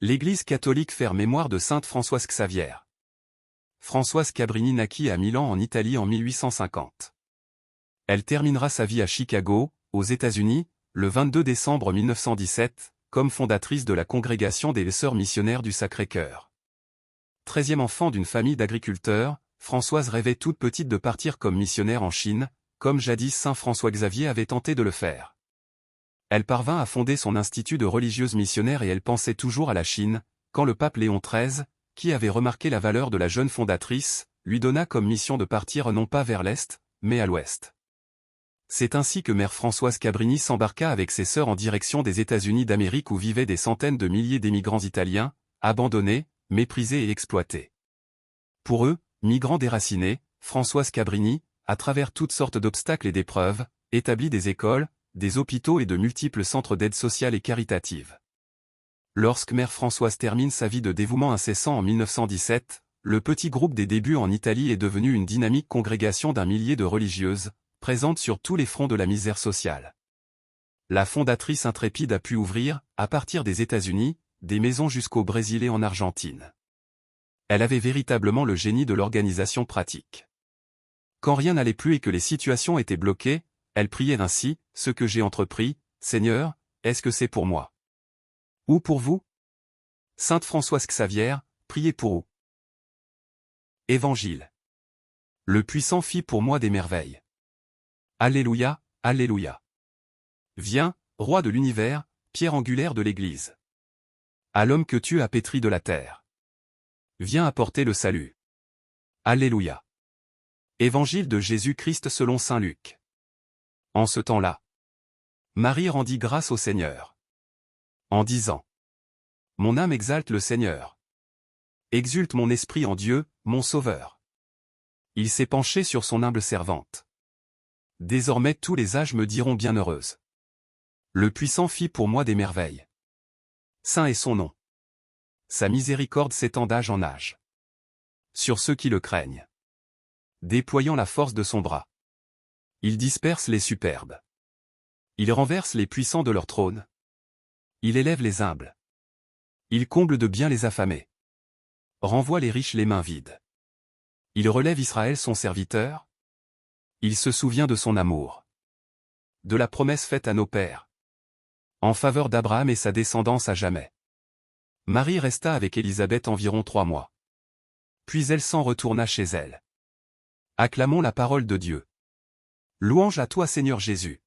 L'Église catholique fait mémoire de sainte Françoise Xavière. Françoise Cabrini naquit à Milan en Italie en 1850. Elle terminera sa vie à Chicago, aux États-Unis, le 22 décembre 1917, comme fondatrice de la congrégation des Sœurs missionnaires du Sacré-Cœur. 13e enfant d'une famille d'agriculteurs, Françoise rêvait toute petite de partir comme missionnaire en Chine, comme jadis saint François Xavier avait tenté de le faire. Elle parvint à fonder son institut de religieuses missionnaires et elle pensait toujours à la Chine, quand le pape Léon XIII, qui avait remarqué la valeur de la jeune fondatrice, lui donna comme mission de partir non pas vers l'Est, mais à l'Ouest. C'est ainsi que mère Françoise Cabrini s'embarqua avec ses sœurs en direction des États-Unis d'Amérique où vivaient des centaines de milliers d'émigrants italiens, abandonnés, méprisés et exploités. Pour eux, migrants déracinés, Françoise Cabrini, à travers toutes sortes d'obstacles et d'épreuves, établit des écoles, des hôpitaux et de multiples centres d'aide sociale et caritative. Lorsque mère Françoise termine sa vie de dévouement incessant en 1917, le petit groupe des débuts en Italie est devenu une dynamique congrégation d'un millier de religieuses, présente sur tous les fronts de la misère sociale. La fondatrice intrépide a pu ouvrir, à partir des États-Unis, des maisons jusqu'au Brésil et en Argentine. Elle avait véritablement le génie de l'organisation pratique. Quand rien n'allait plus et que les situations étaient bloquées, elle priait ainsi, « Ce que j'ai entrepris, Seigneur, est-ce que c'est pour moi? Ou pour vous? Sainte Françoise Xavière, priez pour vous. » Évangile. Le puissant fit pour moi des merveilles. Alléluia, Alléluia. Viens, roi de l'univers, pierre angulaire de l'Église. À l'homme que tu as pétri de la terre. Viens apporter le salut. Alléluia. Évangile de Jésus-Christ selon saint Luc. En ce temps-là, Marie rendit grâce au Seigneur. En disant: Mon âme exalte le Seigneur. Exulte mon esprit en Dieu, mon Sauveur. Il s'est penché sur son humble servante. Désormais tous les âges me diront bienheureuse. Le puissant fit pour moi des merveilles. Saint est son nom. Sa miséricorde s'étend d'âge en âge. Sur ceux qui le craignent. Déployant la force de son bras. Il disperse les superbes. Il renverse les puissants de leur trône. Il élève les humbles. Il comble de bien les affamés. Renvoie les riches les mains vides. Il relève Israël son serviteur. Il se souvient de son amour. De la promesse faite à nos pères. En faveur d'Abraham et sa descendance à jamais. Marie resta avec Élisabeth environ 3 mois. Puis elle s'en retourna chez elle. Acclamons la parole de Dieu. Louange à toi Seigneur Jésus.